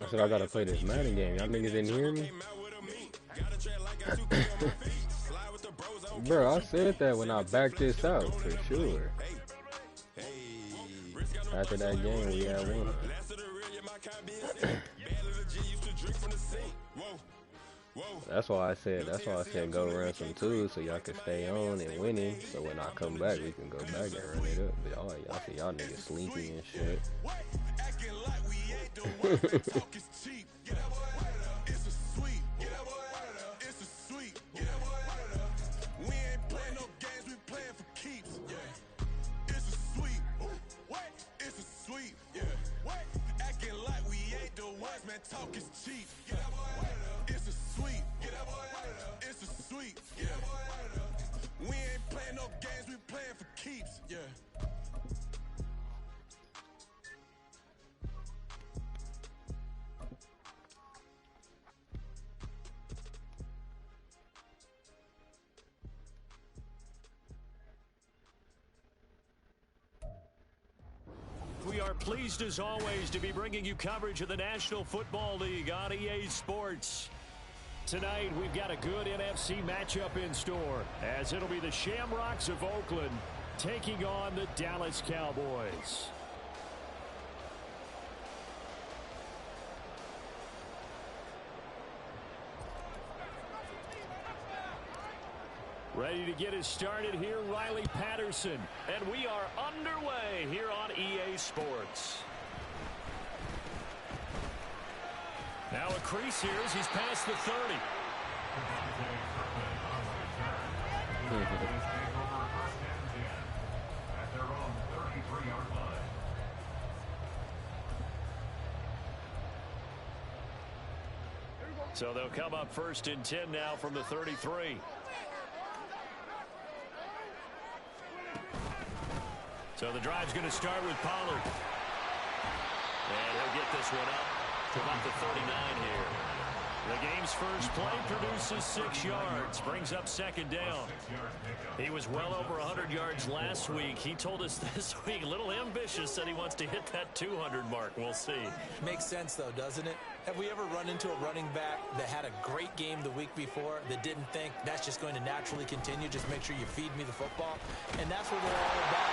I said I gotta play this Madden game. Y'all niggas didn't hear me? Bro, I said that when I backed this out, for sure. After that game, we had one. That's why I said go run some twos so y'all can stay on and winning. So when I come back, we can go back and run it up. But y'all see y'all niggas sleepy and shit. We are pleased as always to be bringing you coverage of the National Football League on EA Sports. Tonight we've got a good NFC matchup in store as it'll be the Shamrocks of Oakland taking on the Dallas Cowboys. Ready to get us started here, Riley Patterson. And we are underway here on EA Sports. Now a crease here as he's past the 30. So they'll come up 1st and 10 now from the 33. So the drive's going to start with Pollard. And he'll get this one up to about the 39 here. The game's first play produces 6 yards, brings up 2nd down. He was well over 100 yards last week. He told us this week, a little ambitious, said he wants to hit that 200 mark. We'll see. Makes sense, though, doesn't it? Have we ever run into a running back that had a great game the week before that didn't think that's just going to naturally continue? Just make sure you feed me the football. And that's what they're all about.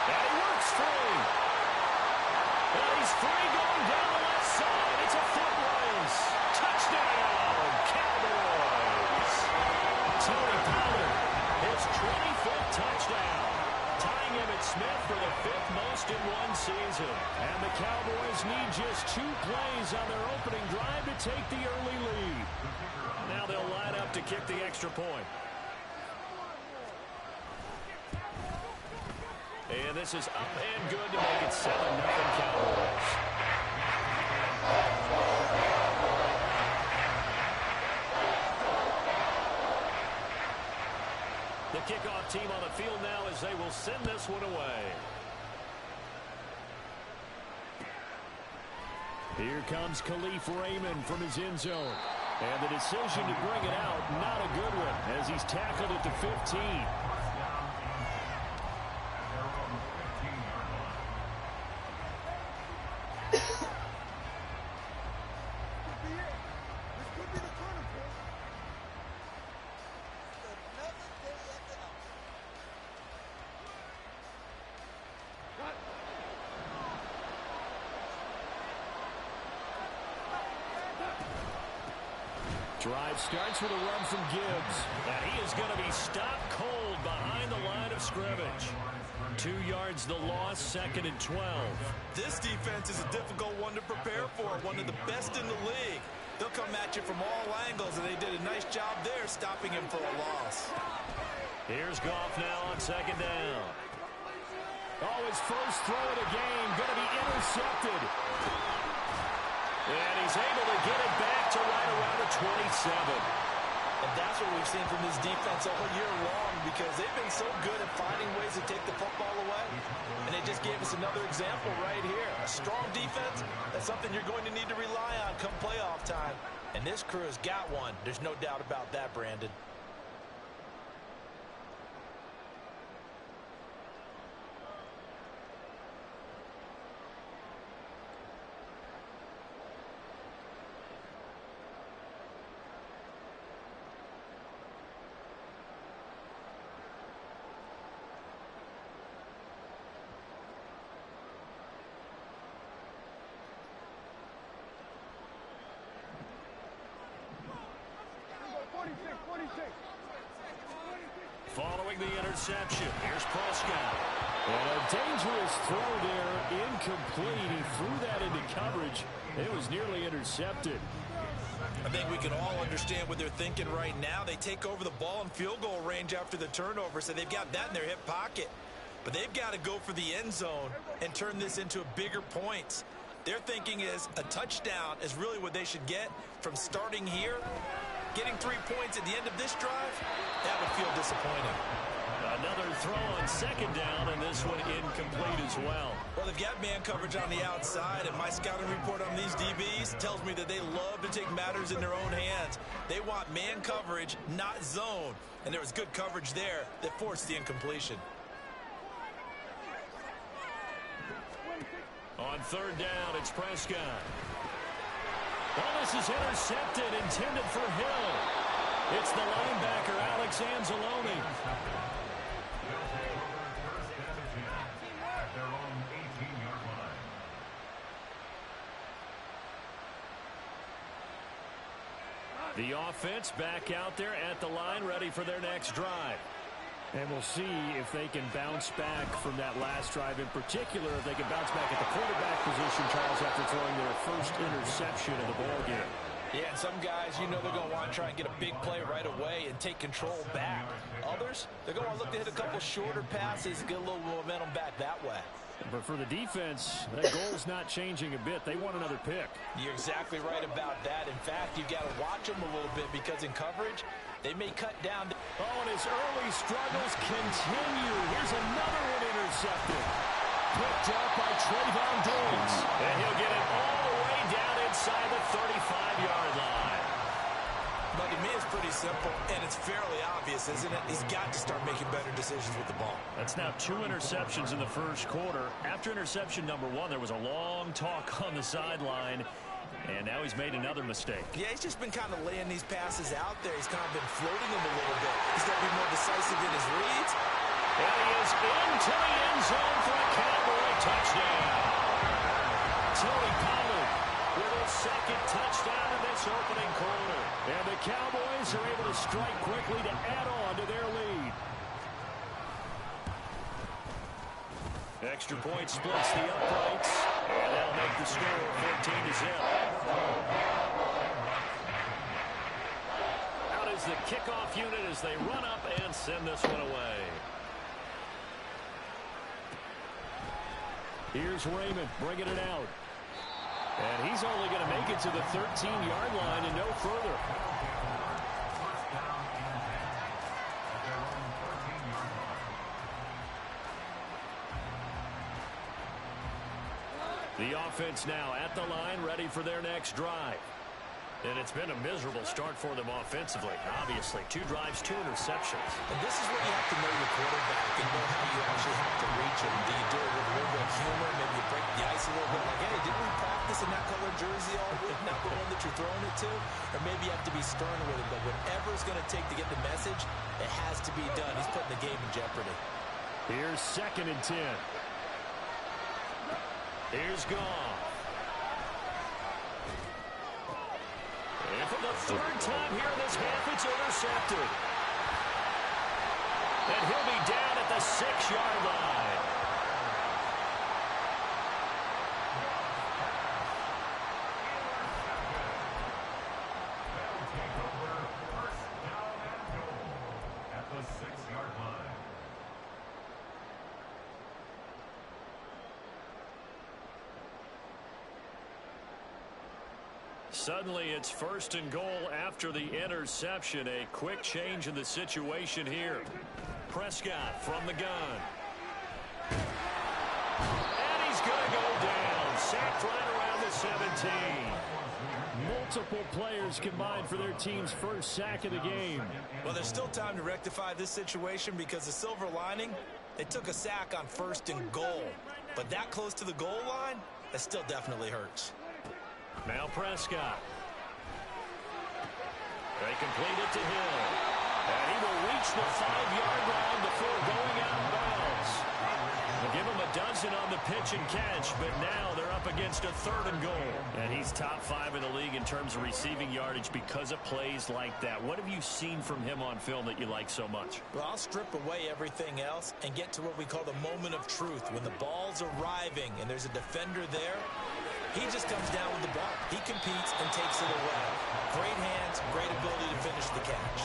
And he works free. And he's free going down the left side. It's a foot race. Touchdown, Cowboys. Tony Pollard, his 25th touchdown. Tying Emmitt Smith for the 5th most in one season. And the Cowboys need just 2 plays on their opening drive to take the early lead. Now they'll line up to kick the extra point. And this is up and good to make it 7-0 Cowboys. The kickoff team on the field now as they will send this one away. Here comes Khalif Raymond from his end zone. And the decision to bring it out, not a good one, as he's tackled at the 15. Drive starts with a run from Gibbs. And he is going to be stopped cold behind the line of scrimmage. 2 yards the loss, 2nd and 12. This defense is a difficult one to prepare for, one of the best in the league. They'll come at you from all angles, and they did a nice job there stopping him for a loss. Here's Goff now on 2nd down. Oh, his first throw of the game going to be intercepted. And he's able to get it back to right around the 27. And that's what we've seen from this defense all year long, because they've been so good at finding ways to take the football away. And they just gave us another example right here. A strong defense, that's something you're going to need to rely on come playoff time. And this crew has got one. There's no doubt about that, Brandon. Following the interception, here's Prescott. And a dangerous throw there, incomplete. He threw that into coverage. It was nearly intercepted. I think we can all understand what they're thinking right now. They take over the ball in field goal range after the turnover, so they've got that in their hip pocket. But they've got to go for the end zone and turn this into a bigger points. Their thinking is a touchdown is really what they should get from starting here. Getting 3 points at the end of this drive, that would feel disappointing. Another throw on second down, and this one incomplete as well. Well, they've got man coverage on the outside, and my scouting report on these DBs tells me that they love to take matters in their own hands. They want man coverage, not zone. And there was good coverage there that forced the incompletion. On third down, it's Prescott. Well, this is intercepted, intended for Hill. It's the linebacker, Alex Anzalone. The offense back out there at the line, ready for their next drive. And we'll see if they can bounce back from that last drive, in particular, if they can bounce back at the quarterback position, Charles, after throwing their first interception of the ballgame. Yeah, and some guys, you know, they're going to want to try and get a big play right away and take control back. Others, they're going to look to hit a couple shorter passes, get a little momentum back that way. But for the defense, that goal's not changing a bit. They want another pick. You're exactly right about that. In fact, you've got to watch them a little bit, because in coverage, they may cut down. Oh, and his early struggles continue. Here's another one intercepted. Picked up by Trayvon Diggs. And he'll get it all the way down inside the 35-yard line. But to me, it's pretty simple, and it's fairly obvious, isn't it? He's got to start making better decisions with the ball. That's now 2 interceptions in the first quarter. After interception number 1, there was a long talk on the sideline. And now he's made another mistake. Yeah, he's just been kind of laying these passes out there. He's kind of been floating them a little bit. He's got to be more decisive in his reads. And he is into the end zone for a Cowboy touchdown. Tony Pollard with his second touchdown in this opening quarter. And the Cowboys are able to strike quickly to add on to their lead. Extra point splits the uprights, and that'll make the score 14-0. Out is the kickoff unit as they run up and send this one away. Here's Raymond bringing it out. And he's only going to make it to the 13-yard line and no further. The offense now at the line, ready for their next drive. And it's been a miserable start for them offensively. Obviously, 2 drives, 2 interceptions. And this is where you have to know your quarterback and know how you actually have to reach him. Do you do it with a little bit of humor? Maybe you break the ice a little bit. Like, hey, didn't we practice in that color jersey all week? Not the one that you're throwing it to? Or maybe you have to be stern with him. But whatever it's going to take to get the message, it has to be done. He's putting the game in jeopardy. Here's 2nd and 10. Here's Goff. And for the 3rd time here in this half, it's intercepted. And he'll be down at the 6-yard line. At the 6-yard line. Suddenly it's 1st and goal after the interception. A quick change in the situation here. Prescott from the gun. And he's going to go down. Sacked right around the 17. Multiple players combined for their team's first sack of the game. Well, there's still time to rectify this situation because the silver lining, they took a sack on 1st and goal. But that close to the goal line, that still definitely hurts. Now Prescott. They complete it to Hill. And he will reach the 5-yard line before going out of bounds. They'll give him a dozen on the pitch and catch, but now they're up against a 3rd and goal. And he's top 5 in the league in terms of receiving yardage because of plays like that. What have you seen from him on film that you like so much? Well, I'll strip away everything else and get to what we call the moment of truth. When the ball's arriving and there's a defender there, he just comes down with the ball. He competes and takes it away. Great hands, great ability to finish the catch.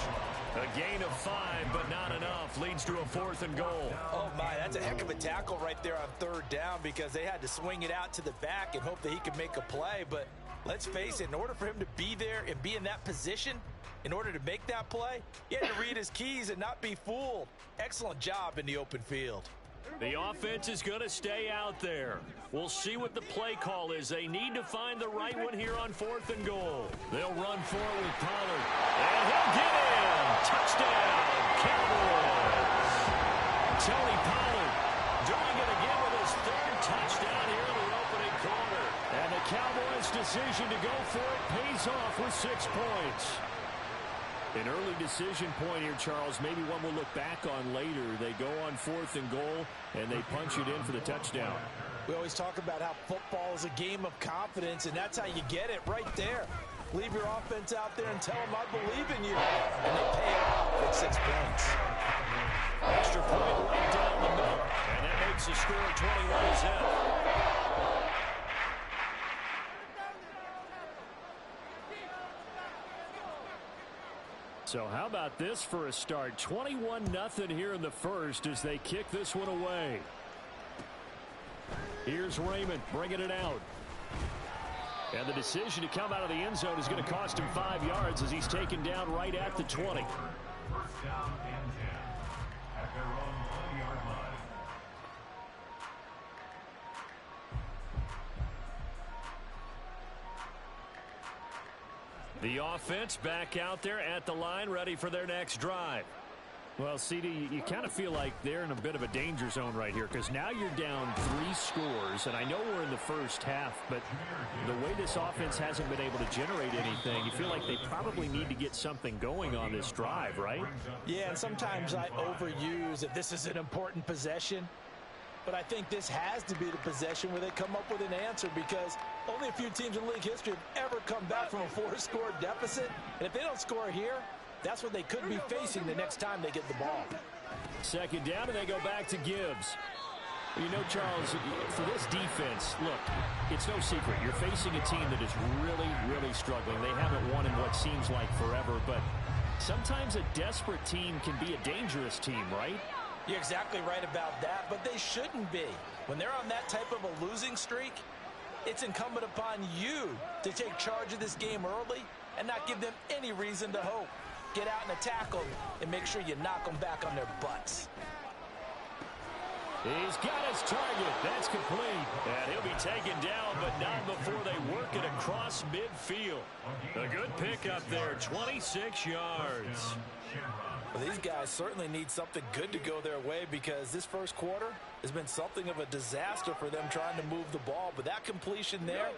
A gain of 5, but not enough. Leads to a 4th and goal. Oh, my, that's a heck of a tackle right there on 3rd down because they had to swing it out to the back and hope that he could make a play. But let's face it, in order for him to be there and be in that position, in order to make that play, he had to read his keys and not be fooled. Excellent job in the open field. The offense is going to stay out there. We'll see what the play call is. They need to find the right one here on 4th and goal. They'll run forward with Pollard. And he'll get in. Touchdown, Cowboys. Tony Pollard doing it again with his 3rd touchdown here in the opening quarter. And the Cowboys' decision to go for it pays off with 6 points. An early decision point here, Charles. Maybe one we'll look back on later. They go on 4th and goal, and they punch it in for the touchdown. We always talk about how football is a game of confidence, and that's how you get it right there. Leave your offense out there and tell them I believe in you. And they pay it off with 6 points. Extra point right down the middle, and that makes the score 21-0. So how about this for a start? 21-0 here in the first as they kick this one away. Here's Raymond bringing it out. And the decision to come out of the end zone is going to cost him 5 yards as he's taken down right at the 20. 1st down and 10 at their own 1-yard line. The offense back out there at the line, ready for their next drive. Well, CD, you kind of feel like they're in a bit of a danger zone right here because now you're down 3 scores, and I know we're in the first half, but the way this offense hasn't been able to generate anything, you feel like they probably need to get something going on this drive, right? Yeah, and sometimes I overuse that this is an important possession, but I think this has to be the possession where they come up with an answer because only a few teams in league history have ever come back from a 4-score deficit, and if they don't score here, that's what they could be facing the next time they get the ball. 2nd down, and they go back to Gibbs. You know, Charles, for this defense, look, it's no secret. You're facing a team that is really, really struggling. They haven't won in what seems like forever, but sometimes a desperate team can be a dangerous team, right? You're exactly right about that, but they shouldn't be. When they're on that type of a losing streak, it's incumbent upon you to take charge of this game early and not give them any reason to hope. Get out and attack them and make sure you knock them back on their butts. He's got his target. That's complete. And he'll be taken down, but not before they work it across midfield. A good pickup there, 26 yards. Well, these guys certainly need something good to go their way because this first quarter has been something of a disaster for them trying to move the ball. But that completion there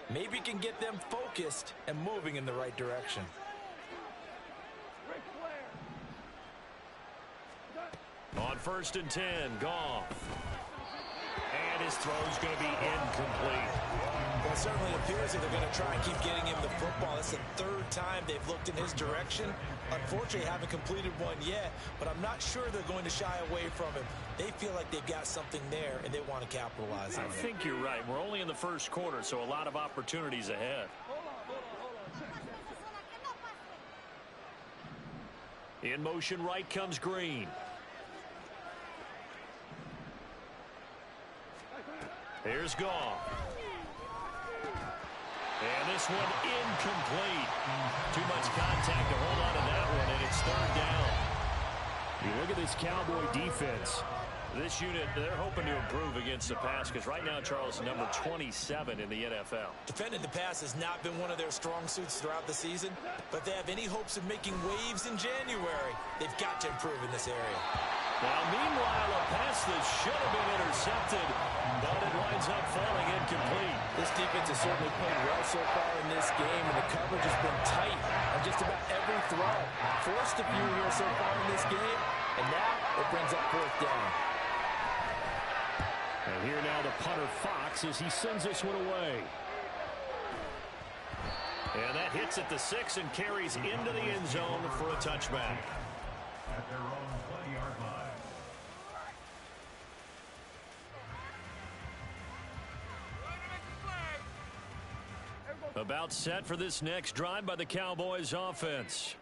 maybe can get them focused and moving in the right direction. On 1st and 10, Goff. And his throw's going to be incomplete. Well, it certainly appears that they're going to try and keep getting him the football. It's the 3rd time they've looked in his direction. Unfortunately, haven't completed one yet, but I'm not sure they're going to shy away from him. They feel like they've got something there, and they want to capitalize on it. I think you're right. We're only in the first quarter, so a lot of opportunities ahead. In motion right comes Green. Here's Goff. And this one incomplete. Too much contact to hold on to that one, and it's third down. You look at this Cowboy defense. This unit, they're hoping to improve against the pass because right now, Charles, number 27 in the NFL. Defending the pass has not been one of their strong suits throughout the season, but if they have any hopes of making waves in January, they've got to improve in this area. Now, meanwhile, a pass that should have been intercepted, but it winds up falling incomplete. This defense has certainly played well so far in this game, and the coverage has been tight on just about every throw. Forced a few here so far in this game, and now it brings up fourth down. And here now the punter Fox as he sends this one away. And that hits at the 6 and carries into the end zone for a touchback. At their own 20-yard line. About set for this next drive by the Cowboys offense.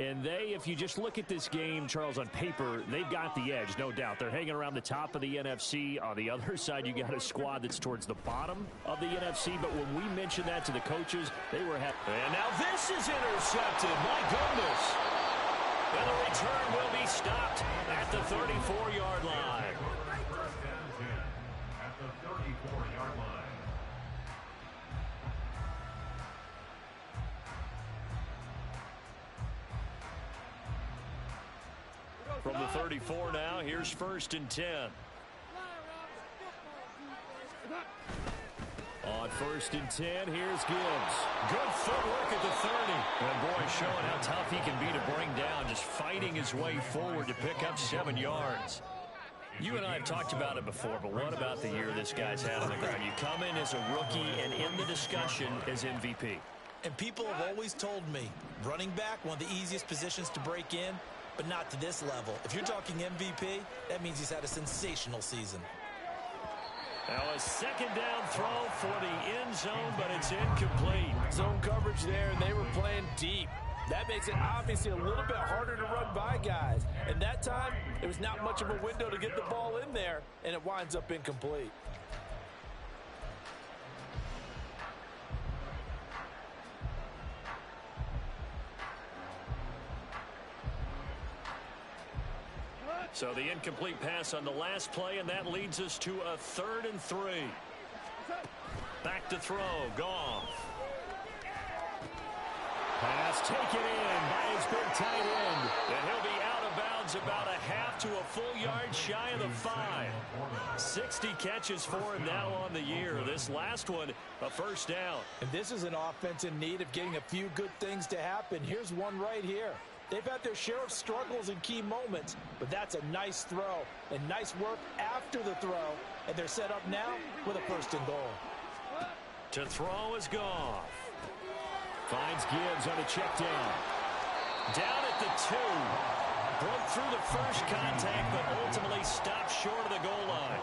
And they, if you just look at this game, Charles, on paper, they've got the edge, no doubt. They're hanging around the top of the NFC. On the other side, you got a squad that's towards the bottom of the NFC. But when we mentioned that to the coaches, they were happy. And now this is intercepted. My goodness. And the return will be stopped at the 34-yard line. First down 10 at the 34-yard line. From the 34 now, here's 1st and 10. On 1st and 10, here's Gibbs. Good footwork at the 30. And boy, showing how tough he can be to bring down, just fighting his way forward to pick up 7 yards. You and I have talked about it before, but what about the year this guy's had on the ground? You come in as a rookie and in the discussion as MVP. And people have always told me, running back, one of the easiest positions to break in, but not to this level. If you're talking MVP, that means he's had a sensational season. Now a second down throw for the end zone, but it's incomplete. Zone coverage there, and they were playing deep. That makes it obviously a little bit harder to run by guys. And that time, it was not much of a window to get the ball in there, and it winds up incomplete. So the incomplete pass on the last play, and that leads us to a 3rd and 3. Back to throw, Goff. Pass taken in by his big tight end. And he'll be out of bounds about a half to a full yard shy of the 5. 60 catches for him now on the year. This last one, a 1st down. And this is an offense in need of getting a few good things to happen. Here's one right here. They've had their share of struggles in key moments, but that's a nice throw and nice work after the throw. And they're set up now with a 1st and goal. To throw is Goff. Finds Gibbs on a check down. Down at the 2. Broke through the first contact, but ultimately stopped short of the goal line.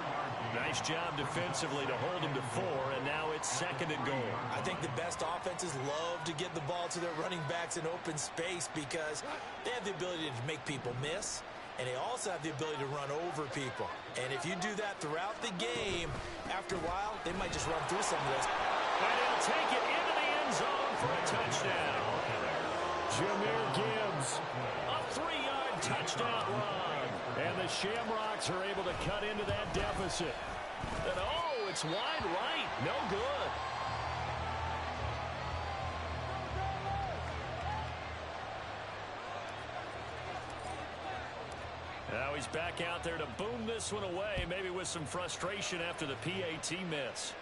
Nice job defensively to hold him to 4, and now it's 2nd and goal. I think the best offenses love to get the ball to their running backs in open space because they have the ability to make people miss, and they also have the ability to run over people. And if you do that throughout the game, after a while, they might just run through some of this. And he'll take it into the end zone for a touchdown. Jahmyr Gibbs, a 3-yard touchdown run. And the Shamrocks are able to cut into that deficit. And oh, it's wide right. No good. Now he's back out there to boom this one away, maybe with some frustration after the PAT miss.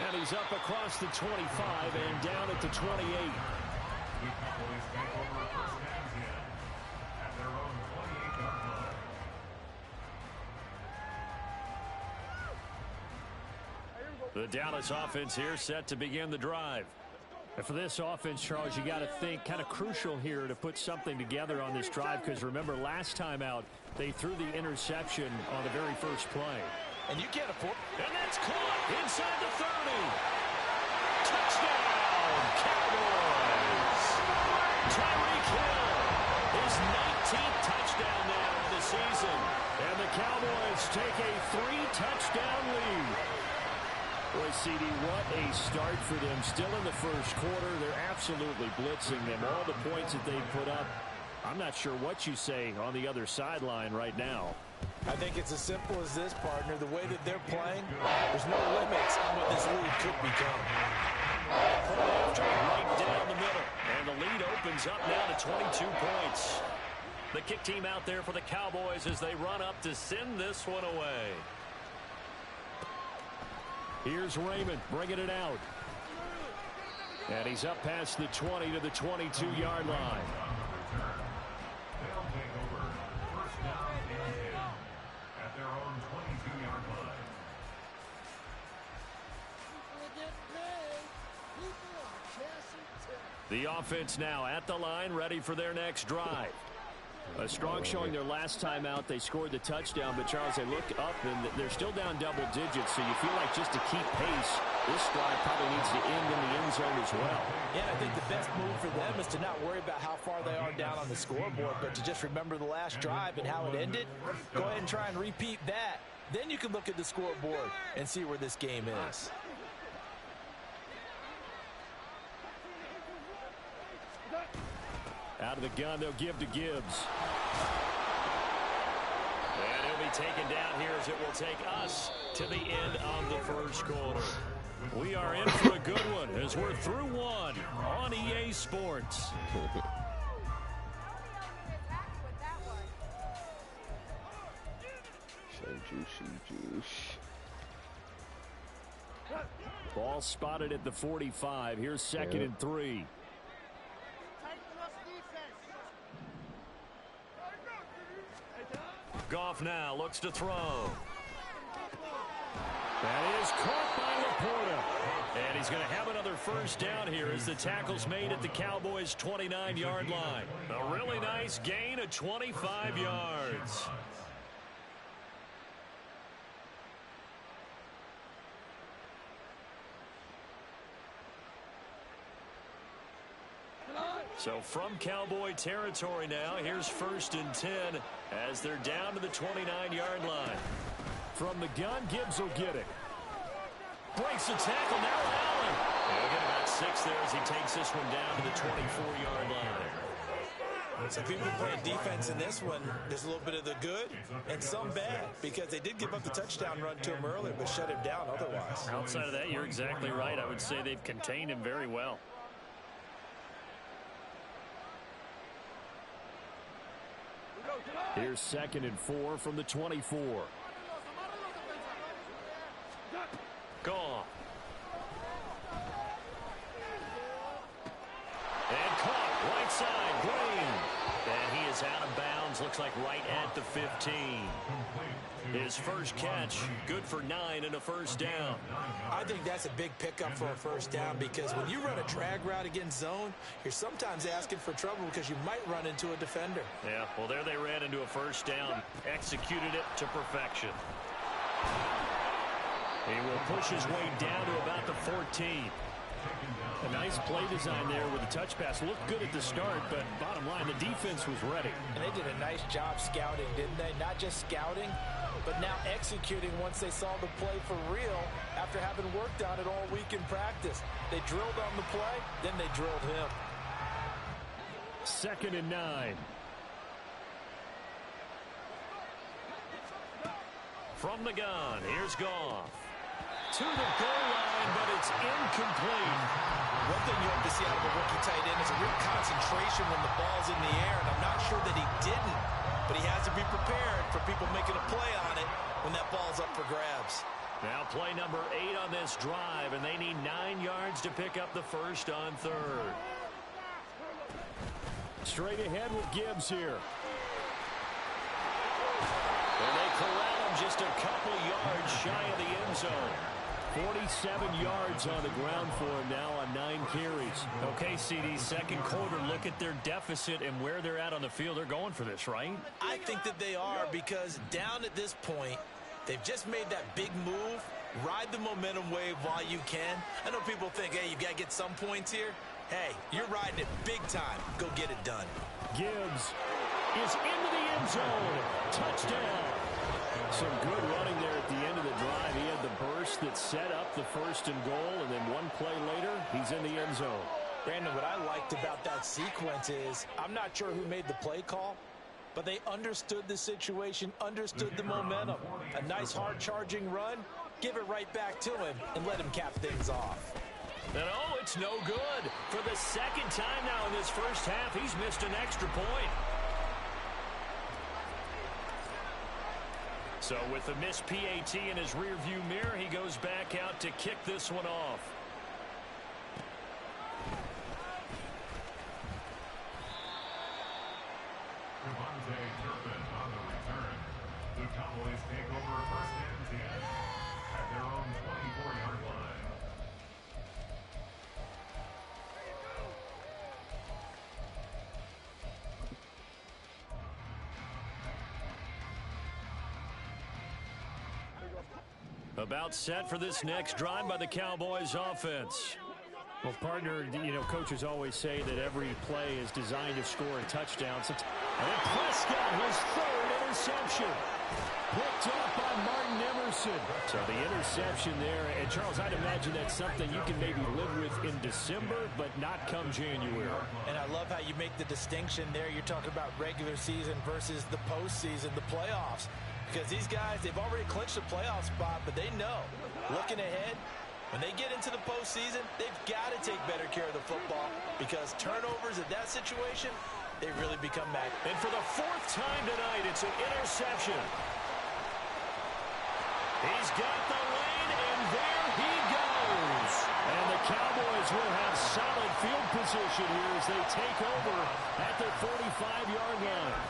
And he's up across the 25 and down at the 28. The Cowboys take over 1st and 10 at their own 28-yard line. The Dallas offense here set to begin the drive. And for this offense, Charles, you got to think kind of crucial here to put something together on this drive because remember last time out they threw the interception on the very first play. And you can't afford. And that's caught inside the 30. Touchdown, Cowboys. Tyreek Hill His 19th touchdown now of the season. And the Cowboys take a 3-touchdown lead. Boy, CD, what a start for them. Still in the first quarter. They're absolutely blitzing them. All the points that they've put up. I'm not sure what you say on the other sideline right now. I think it's as simple as this, partner. The way that they're playing, there's no limits on what this lead could become. After right down the middle. And the lead opens up now to 22 points. The kick team out there for the Cowboys as they run up to send this one away. Here's Raymond bringing it out. And he's up past the 20 to the 22-yard line. They'll take over first down and 10 at their own 22-yard line. The offense now at the line, ready for their next drive. A strong showing their last time out. They scored the touchdown, but Charles, they look up and they're still down double digits, so you feel like just to keep pace, this drive probably needs to end in the end zone as well. Yeah, I think the best move for them is to not worry about how far they are down on the scoreboard, but to just remember the last drive and how it ended. Go ahead and try and repeat that. Then you can look at the scoreboard and see where this game is. Out of the gun, they'll give to Gibbs. And he'll be taken down here as it will take us to the end of the first quarter. We are in for a good one as we're through one on EA Sports. So juicy juice. Ball spotted at the 45. Here's second and 3. Goff now looks to throw. That is caught by Laporta. And he's going to have another first down here as the tackle's made at the Cowboys' 29-yard line. A really nice gain of 25 yards. So from Cowboy territory now, here's first and 10 as they're down to the 29-yard line. From the gun, Gibbs will get it. Breaks the tackle, now Allen. And we'll get about 6 there as he takes this one down to the 24-yard line. So people playing defense in this one, there's a little bit of the good and some bad because they did give up the touchdown run to him earlier but shut him down otherwise. Outside of that, you're exactly right. I would say they've contained him very well. Here's second and 4 from the 24. Gone. And caught right side, Green. And he is out of bounds, looks like right at the 15. His first catch, good for 9 and a first down. I think that's a big pickup for a first down because when you run a drag route against zone, you're sometimes asking for trouble because you might run into a defender. Yeah, well, there they ran into a first down, executed it to perfection. He will push his way down to about the 14. A nice play design there with the touch pass. Looked good at the start, but bottom line, the defense was ready. And they did a nice job scouting, didn't they? Not just scouting, but now executing once they saw the play for real after having worked on it all week in practice. They drilled on the play, then they drilled him. Second and 9. From the gun, here's Goff. To the goal line, but it's incomplete. One thing you have to see out of a rookie tight end is a real concentration when the ball's in the air, and I'm not sure that he didn't, but he has to be prepared for people making a play on it when that ball's up for grabs. Now play number 8 on this drive, and they need 9 yards to pick up the first on third. Straight ahead with Gibbs here. And they corral him just a couple yards shy of the end zone. 47 yards on the ground for him now on 9 carries. Okay, CD, second quarter, look at their deficit and where they're at on the field. They're going for this, right? I think that they are because down at this point, they've just made that big move. Ride the momentum wave while you can. I know people think, hey, you've got to get some points here. Hey, you're riding it big time. Go get it done. Gibbs is into the end zone. Touchdown. Some good running there at the end of the drive. He had the burst that set up the 1st and goal, and then one play later, he's in the end zone. Brandon, what I liked about that sequence is I'm not sure who made the play call, but they understood the situation, understood the momentum. A nice hard-charging run, give it right back to him, and let him cap things off. And oh, it's no good. For the 2nd time now in this first half, he's missed an extra point. So with the missed PAT in his rearview mirror, he goes back out to kick this one off. On the return, the Cowboys take over 1st and 10 at their own 24-yard line. About set for this next drive by the Cowboys offense. Well, partner, coaches always say that every play is designed to score a touchdown. And Prescott, his 3rd interception. Picked up by Martin Emerson. So the interception there. And, Charles, I'd imagine that's something you can maybe live with in December, but not come January. And I love how you make the distinction there. You're talking about regular season versus the postseason, the playoffs. Because these guys, they've already clinched the playoff spot, but they know, looking ahead, when they get into the postseason, they've got to take better care of the football because turnovers in that situation, they really become mad. And for the 4th time tonight, it's an interception. He's got the lane, and there he goes. And the Cowboys will have solid field position here as they take over at their 45-yard line.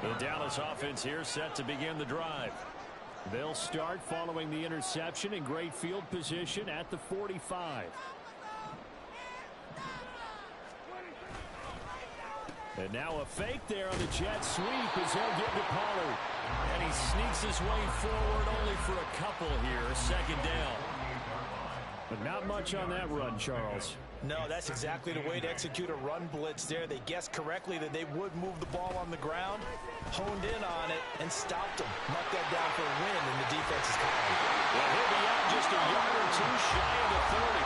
The Dallas offense here set to begin the drive. They'll start following the interception in great field position at the 45. And now a fake there on the jet sweep as they'll get to Pollard. And he sneaks his way forward only for a couple here, 2nd down. But not much on that run, Charles. No, that's exactly the way to execute a run blitz there. They guessed correctly that they would move the ball on the ground, honed in on it, and stopped them. Knocked that down for a win in the defense's column. Well, he'll be out just a yard or two shy of the 30.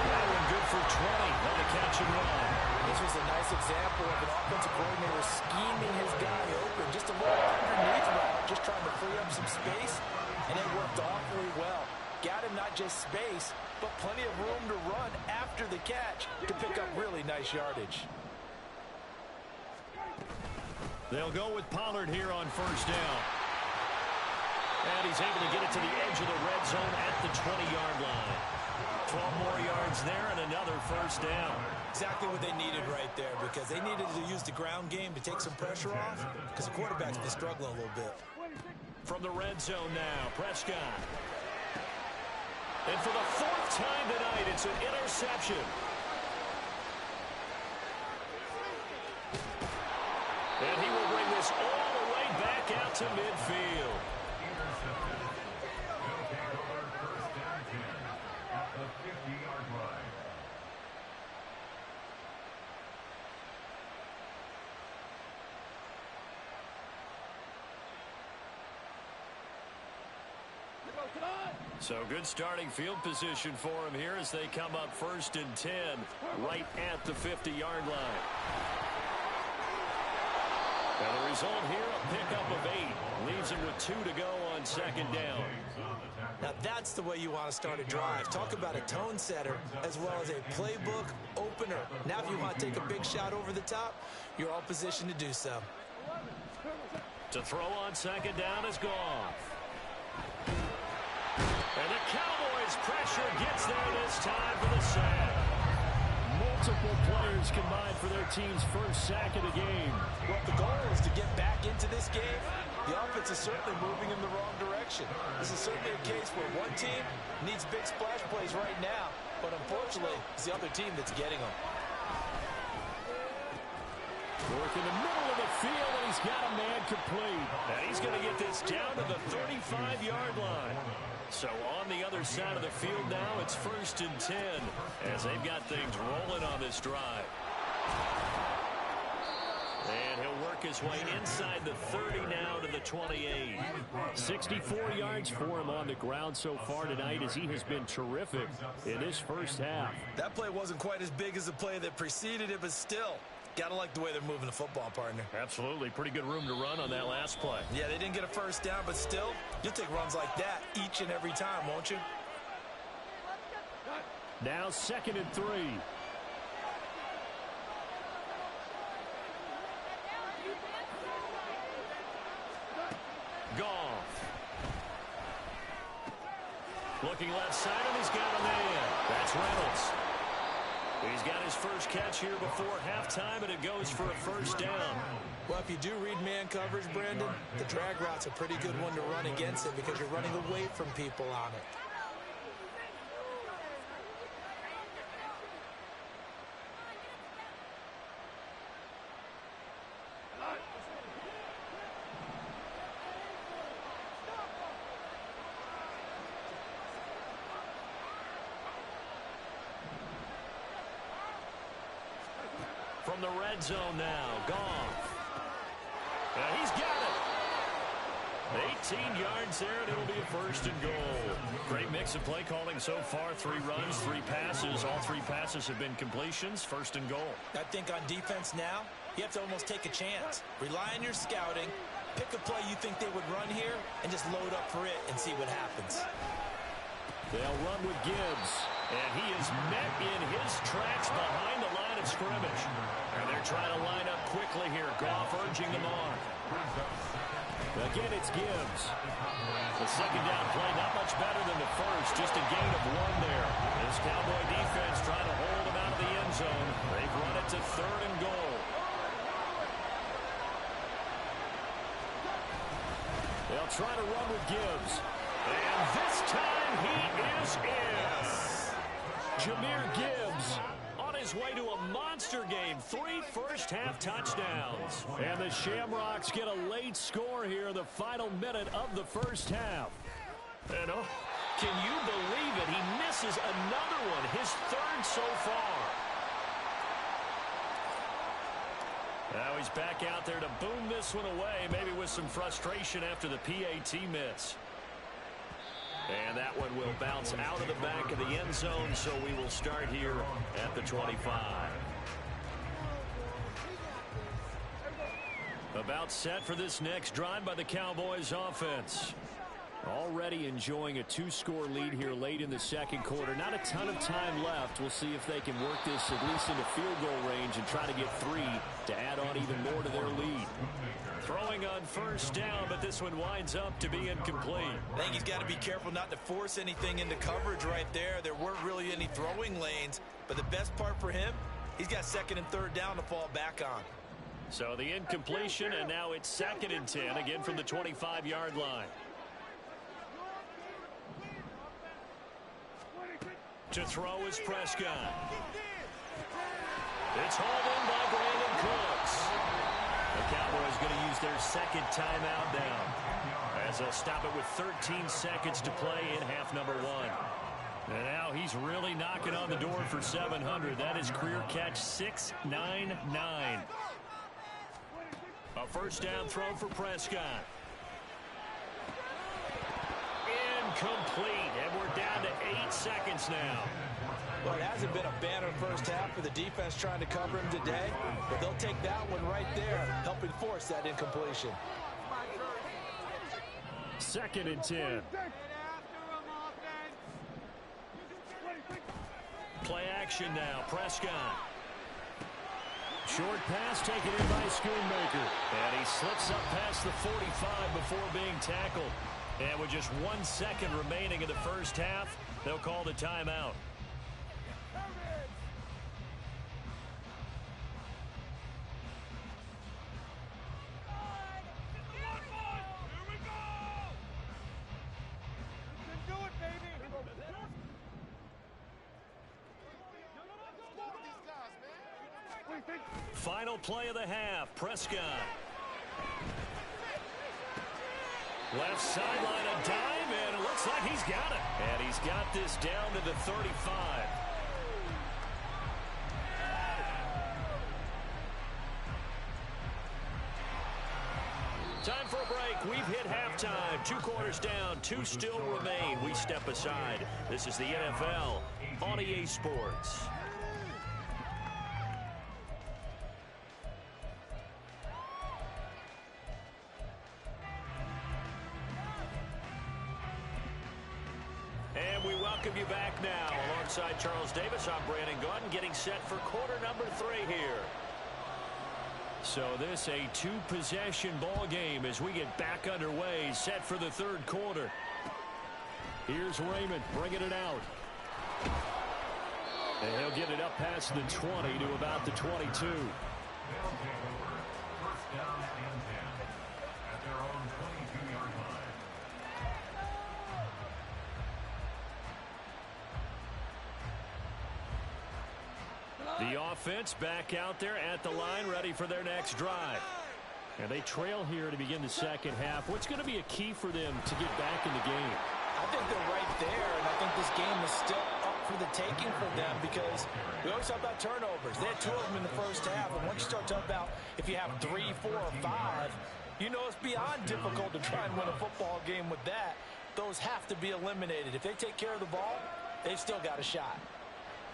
That one good for 20 on the catch and run. This was a nice example of an offensive coordinator scheming his guy open. Just a little underneath route, just trying to free up some space, and it worked awfully well. Got him not just space, but plenty of room to run after the catch to pick up really nice yardage. They'll go with Pollard here on 1st down. And he's able to get it to the edge of the red zone at the 20-yard line. 12 more yards there and another 1st down. Exactly what they needed right there because they needed to use the ground game to take some pressure off because the quarterback's been struggling a little bit. From the red zone now, Prescott. And for the 4th time tonight, it's an interception. And he will bring this all the way back out to midfield. Intercepted. They'll take over 1st and 10 at the 50-yard line. So good starting field position for him here as they come up 1st and 10 right at the 50-yard line. And the result here, a pickup of 8. Leaves him with 2 to go on 2nd down. Now that's the way you want to start a drive. Talk about a tone setter as well as a playbook opener. Now if you want to take a big shot over the top, you're all positioned to do so. To throw on 2nd down is Goff. And the Cowboys' pressure gets there this time for the sack. Multiple players combined for their team's first sack of the game. Well, the goal is to get back into this game. The offense is certainly moving in the wrong direction. This is certainly a case where one team needs big splash plays right now, but unfortunately, it's the other team that's getting them. Work in the middle of the field, and he's got a man complete. And he's going to get this down to the 35-yard line. So on the other side of the field now, it's 1st and 10 as they've got things rolling on this drive. And he'll work his way inside the 30 now to the 28. 64 yards for him on the ground so far tonight as he has been terrific in this first half. That play wasn't quite as big as the play that preceded it, but still, gotta like the way they're moving the football, partner. Absolutely. Pretty good room to run on that last play. Yeah, they didn't get a first down, but still, you'll take runs like that each and every time, won't you? Now 2nd and 3. Goff. Looking left side, and he's got a man. That's Reynolds. He's got his first catch here before halftime, and it goes for a first down. Well, if you do read man coverage, Brandon, the drag route's a pretty good one to run against it because you're running away from people on it. From the red zone now, Goff. He's got it. 18 yards there, and it'll be a 1st and goal. Great mix of play calling so far. 3 runs, 3 passes. All 3 passes have been completions. 1st and goal. I think on defense now, you have to almost take a chance. Rely on your scouting. Pick a play you think they would run here, and just load up for it and see what happens. They'll run with Gibbs. And he is met in his tracks behind the line of scrimmage. And they're trying to line up quickly here. Goff urging them on. Again, it's Gibbs. The 2nd down play, not much better than the first. Just a gain of 1 there. This Cowboy defense trying to hold him out of the end zone. They've run it to 3rd and goal. They'll try to run with Gibbs. And this time he is in. Jahmyr Gibbs on his way to a monster game. 3 first-half touchdowns. And the Shamrocks get a late score here in the final minute of the first half. And can you believe it? He misses another one, his 3rd so far. Now he's back out there to boom this one away, maybe with some frustration after the PAT miss. And that one will bounce out of the back of the end zone, so we will start here at the 25. About set for this next drive by the Cowboys offense. Already enjoying a 2-score lead here late in the 2nd quarter. Not a ton of time left. We'll see if they can work this at least into field goal range and try to get 3 to add on even more to their lead. Throwing on 1st down, but this one winds up to be incomplete. I think he's got to be careful not to force anything into coverage right there. There weren't really any throwing lanes, but the best part for him, he's got 2nd and 3rd down to fall back on. So the incompletion, and now it's 2nd and 10, again from the 25-yard line. To throw is Prescott. It's hauled in by Brandon Cooks. The Cowboys going to use their 2nd timeout now, as they'll stop it with 13 seconds to play in half number 1. And now he's really knocking on the door for 700. That is career catch 699. A 1st down throw for Prescott. Incomplete, and we're down to 8 seconds now. Well, it hasn't been a banner first half for the defense trying to cover him today, but they'll take that one right there, helping force that incompletion. 2nd and 10. Play action now, Prescott. Short pass taken in by Schoonmaker. And he slips up past the 45 before being tackled. And with just 1 second remaining in the first half, they'll call the timeout. Final play of the half, Prescott. Left sideline a dime, and it looks like he's got it. And he's got this down to the 35. Time for a break. We've hit halftime. 2 quarters down. 2 still remain. We step aside. This is the NFL on EA Sports. And we welcome you back now. Alongside Charles Davis, I'm Brandon Gaudin, getting set for quarter number 3 here. So this a 2-possession ball game as we get back underway, set for the 3rd quarter. Here's Raymond bringing it out. And he'll get it up past the 20 to about the 22. They'll take over. First down and 10 at their own 22-yard line. The offense back out there at the line, ready for their next drive. And they trail here to begin the second half. What's going to be a key for them to get back in the game? I think they're right there, and I think this game is still up for the taking for them because we always talk about turnovers. They had 2 of them in the first half, and once you start talking about if you have 3, 4, or 5, you know it's beyond difficult to try and win a football game with that. Those have to be eliminated. If they take care of the ball, they've still got a shot.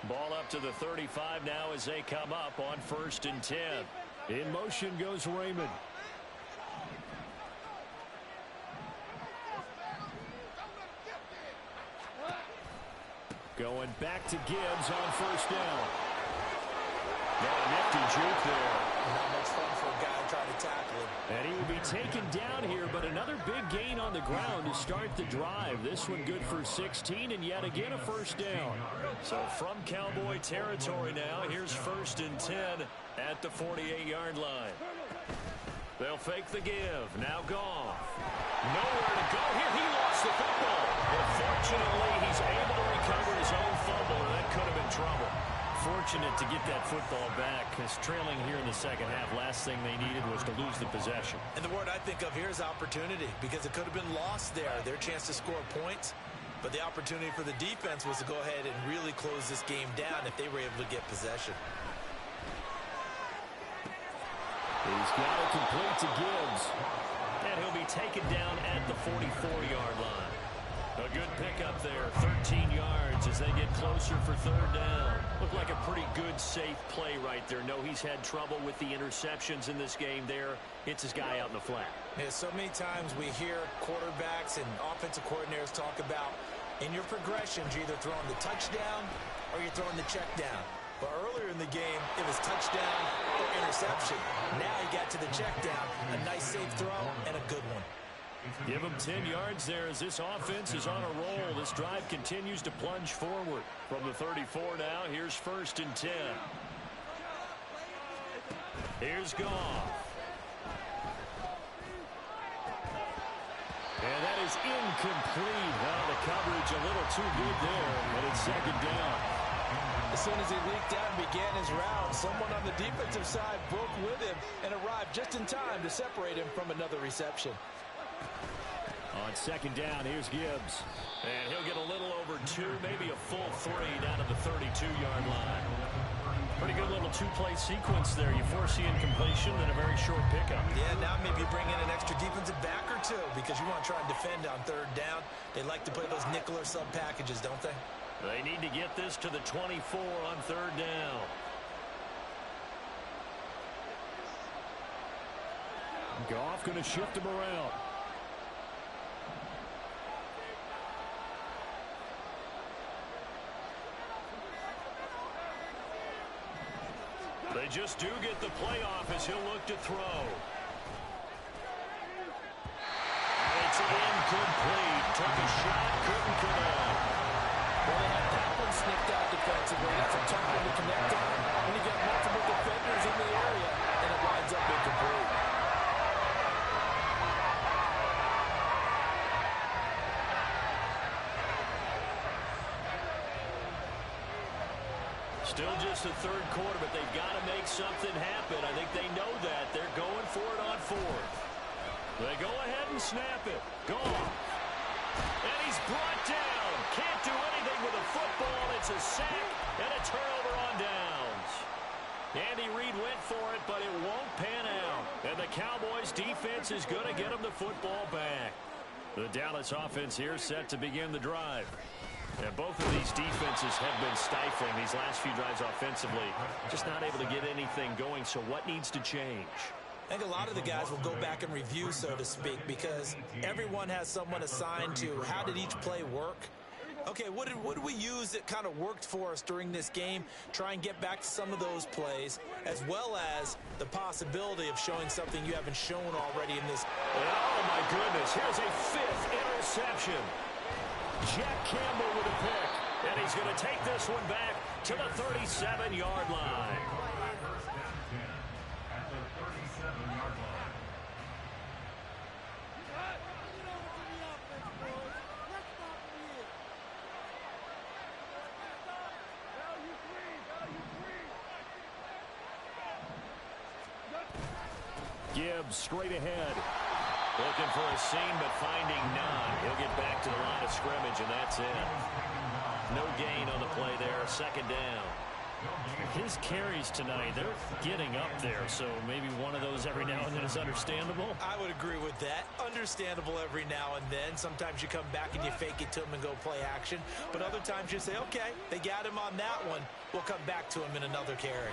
Ball up to the 35 now as they come up on 1st and 10. In motion goes Raymond. Going back to Gibbs on 1st down. Got a nifty juke there. Not much fun for a guy trying to tackle him. And he will be taken down here, but another big gain on the ground to start the drive. This one good for 16, and yet again a 1st down. So from Cowboy territory now, here's 1st and 10 at the 48-yard line. They'll fake the give. Now Goff. Nowhere to go here. He lost the football. But fortunately, he's able to recover his own fumble, and that could have been trouble. Fortunate to get that football back, because trailing here in the second half, last thing they needed was to lose the possession. And the word I think of here is opportunity, because it could have been lost there, their chance to score points. But the opportunity for the defense was to go ahead and really close this game down if they were able to get possession. He's got it complete to Gibbs. And he'll be taken down at the 44-yard line. A good pickup there, 13 yards as they get closer for 3rd down. Looked like a pretty good, safe play right there. No, he's had trouble with the interceptions in this game there. Hits his guy out in the flat. Yeah, so many times we hear quarterbacks and offensive coordinators talk about in your progressions, you're either throwing the touchdown or you're throwing the check down. But earlier in the game, it was touchdown or interception. Now he got to the check down. A nice, safe throw and a good one. Give him 10 yards there as this offense is on a roll. This drive continues to plunge forward. From the 34 now, here's 1st and 10. Here's Goff. And that is incomplete. Well, the coverage a little too good there, but it's 2nd down. As soon as he leaked out and began his route, someone on the defensive side broke with him and arrived just in time to separate him from another reception. On 2nd down, here's Gibbs. And he'll get a little over 2, maybe a full 3 down to the 32-yard line. Pretty good little 2-play sequence there. You foresee incompletion and a very short pickup. Yeah, now maybe you bring in an extra defensive back or 2 because you want to try and defend on 3rd down. They like to play those nickel or sub packages, don't they? They need to get this to the 24 on 3rd down. Goff going to shift him around. They just do get the playoff as he'll look to throw. It's incomplete. Took a shot, couldn't connect. Well, they had that one snicked out defensively. That's a tough one to connect on. When you got multiple defenders in the area, and it winds up incomplete. Still just the 3rd quarter, but they've got to make something happen. I think they know that. They're going for it on 4th. They go ahead and snap it. Gone. And he's brought down. Can't do anything with a football. It's a sack and a turnover on downs. Andy Reid went for it, but it won't pan out. And the Cowboys defense is going to get him the football back. The Dallas offense here set to begin the drive. And both of these defenses have been stifling these last few drives offensively. Just not able to get anything going, so what needs to change? I think a lot of the guys will go back and review, so to speak, because everyone has someone assigned to how did each play work. Okay, what did we use that kind of worked for us during this game? Try and get back to some of those plays, as well as the possibility of showing something you haven't shown already in this. Oh, my goodness. Here's a 5th interception. Jack Campbell with a pick, and he's going to take this one back to the 37-yard line. Gibbs straight ahead. Looking for a seam, but finding none. He'll get back to the line of scrimmage, and that's it. No gain on the play there. 2nd down. His carries tonight, they're getting up there, so maybe one of those every now and then is understandable. I would agree with that. Understandable every now and then. Sometimes you come back and you fake it to him and go play action. But other times you say, okay, they got him on that one. We'll come back to him in another carry.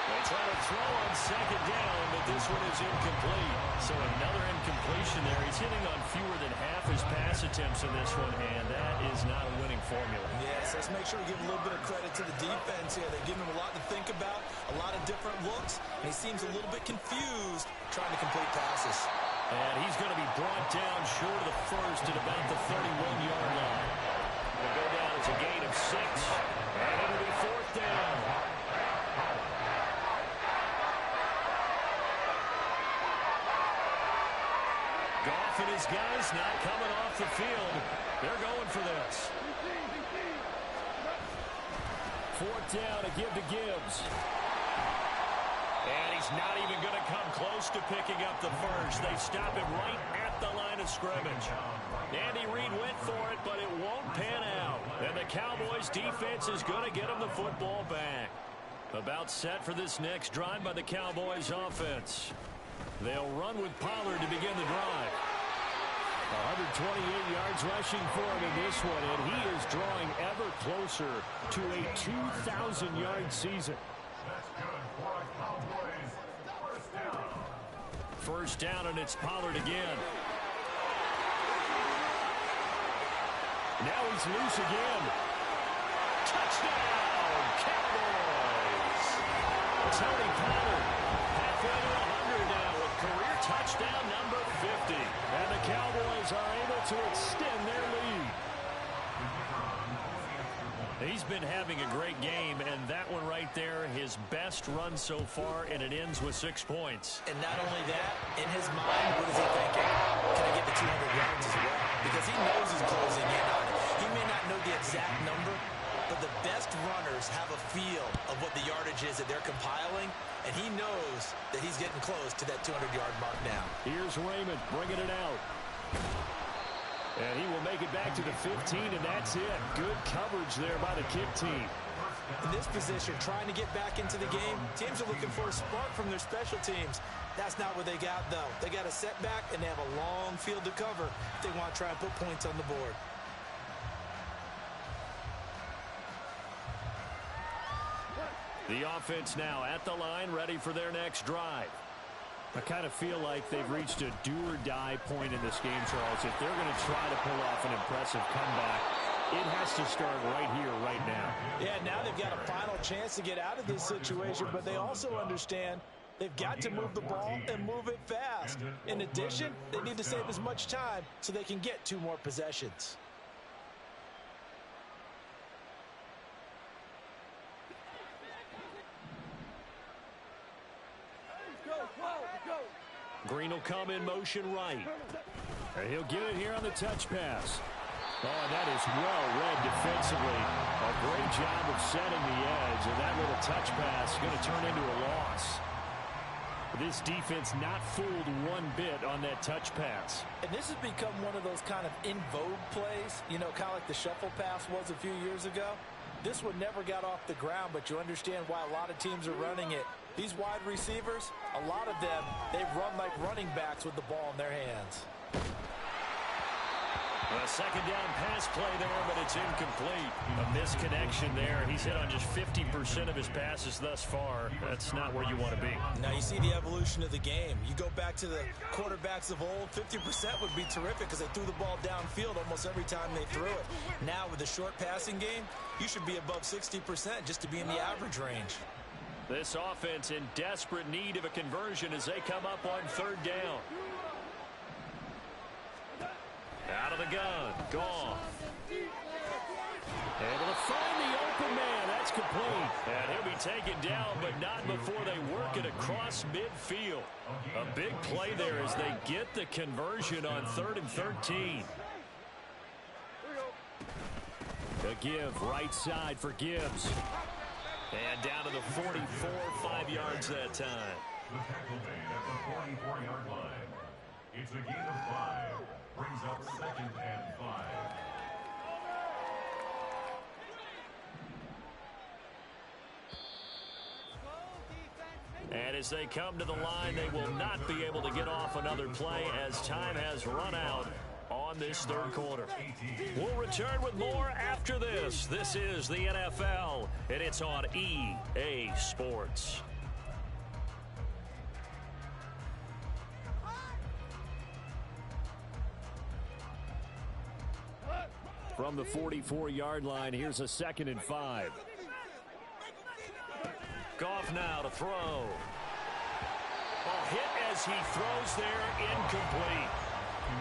They try to throw on 2nd down, but this one is incomplete. So another incompletion there. He's hitting on fewer than half his pass attempts in this one, and that is not a winning formula. Yes, let's make sure we give a little bit of credit to the defense here. They've given him a lot to think about, a lot of different looks, and he seems a little bit confused trying to complete passes. And he's going to be brought down short of the first at about the 31-yard line. Will go down as a gain of 6, and it'll be 4th down. Goff and his guys not coming off the field. They're going for this. 4th down, a give to Gibbs. And he's not even going to come close to picking up the first. They stop him right at the line of scrimmage. Andy Reid went for it, but it won't pan out. And the Cowboys defense is going to get him the football back. About set for this next drive by the Cowboys offense. They'll run with Pollard to begin the drive. 128 yards rushing for him in this one, and he is drawing ever closer to a 2,000-yard season. First down, and it's Pollard again. Now he's loose again. Touchdown, Cowboys! Tony Pollard, halfway to 100 now with career touchdown number 50. And the Cowboys are able to extend their lead. He's been having a great game, and that one right there, his best run so far, and it ends with 6 points. And not only that, in his mind, what is he thinking? Can I get the 200 yards as well? Because he knows he's closing in on it. He may not know the exact number, but the best runners have a feel of what the yardage is that they're compiling, and he knows that he's getting close to that 200-yard mark now. Here's Raymond bringing it out. And he will make it back to the 15, and that's it. Good coverage there by the kick team. In this position, trying to get back into the game, teams are looking for a spark from their special teams. That's not what they got, though. They got a setback, and they have a long field to cover if they want to try and put points on the board. The offense now at the line, ready for their next drive. I kind of feel like they've reached a do-or-die point in this game, Charles. If they're going to try to pull off an impressive comeback, it has to start right here, right now. Yeah, now they've got a final chance to get out of this situation, but they also understand they've got to move the ball and move it fast. In addition, they need to save as much time so they can get 2 more possessions. Green will come in motion right. And he'll get it here on the touch pass. Oh, and that is well read defensively. A great job of setting the edge, and that little touch pass is going to turn into a loss. This defense not fooled one bit on that touch pass. And this has become one of those kind of in vogue plays, you know, kind of like the shuffle pass was a few years ago. This one never got off the ground, but you understand why a lot of teams are running it. These wide receivers, a lot of them, they run like running backs with the ball in their hands. A second down pass play there, but it's incomplete. A misconnection there. He's hit on just 50% of his passes thus far. That's not where you want to be. Now you see the evolution of the game. You go back to the quarterbacks of old, 50% would be terrific because they threw the ball downfield almost every time they threw it. Now with the short passing game, you should be above 60% just to be in the average range. This offense in desperate need of a conversion as they come up on third down. Out of the gun. Gone. Able to find the open man. That's complete. And he'll be taken down, but not before they work it across midfield. A big play there as they get the conversion on 3rd and 13. The give right side for Gibbs. And down to the 44, 5 yards that time. The tackle made at the 44-yard line. It's a gain of 5. Brings up 2nd and 5. And as they come to the line, they will not be able to get off another play as time has run out on this third quarter. We'll return with more after this. This is the NFL, and it's on EA Sports. From the 44-yard line, here's a 2nd and 5. Goff now to throw. A hit as he throws there, incomplete.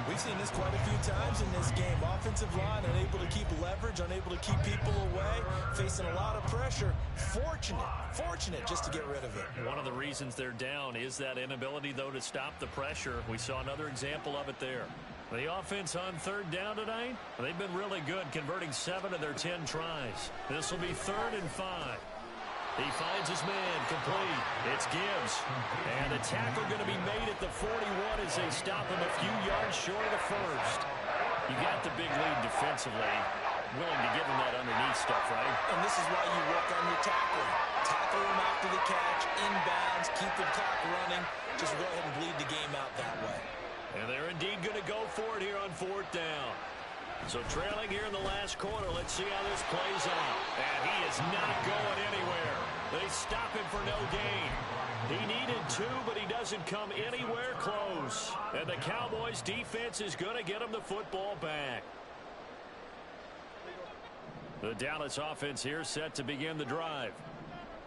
We've seen this quite a few times in this game. Offensive line unable to keep leverage, unable to keep people away, facing a lot of pressure. Fortunate just to get rid of it. One of the reasons they're down is that inability, though, to stop the pressure. We saw another example of it there. The offense on third down tonight, they've been really good, converting 7 of their 10 tries. This will be 3rd and 5. He finds his man, complete. It's Gibbs. And the tackle going to be made at the 41 as they stop him a few yards short of the first. You got the big lead defensively. Willing to give him that underneath stuff, right? And this is why you work on your tackling. Tackle him after the catch, inbounds, keep the clock running. Just go ahead and bleed the game out that way. And they're indeed going to go for it here on 4th down. So trailing here in the last quarter, let's see how this plays out. And he is not going anywhere. They stop him for no gain. He needed 2, but he doesn't come anywhere close. And the Cowboys defense is going to get him the football back. The Dallas offense here set to begin the drive.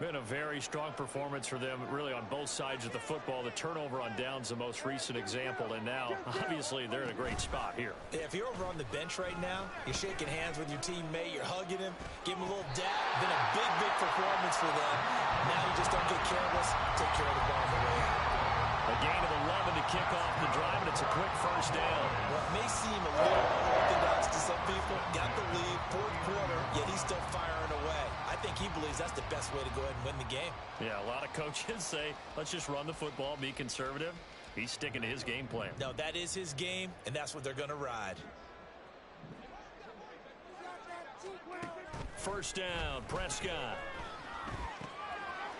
Been a very strong performance for them, really, on both sides of the football. The turnover on downs, the most recent example, and now, obviously, they're in a great spot here. Yeah, if you're over on the bench right now, you're shaking hands with your teammate, you're hugging him, give him a little dap. Been a big performance for them. Now you just don't get careless, take care of the ball on the way out. A gain of 11 to kick off the drive, and it's a quick first down. Well, it may seem a little unorthodox to some people. Got the lead, 4th quarter, yet he's still firing away. I think he believes that's the best way to go ahead and win the game. Yeah, a lot of coaches say, let's just run the football, be conservative. He's sticking to his game plan. No, that is his game, and that's what they're going to ride. First down, Prescott.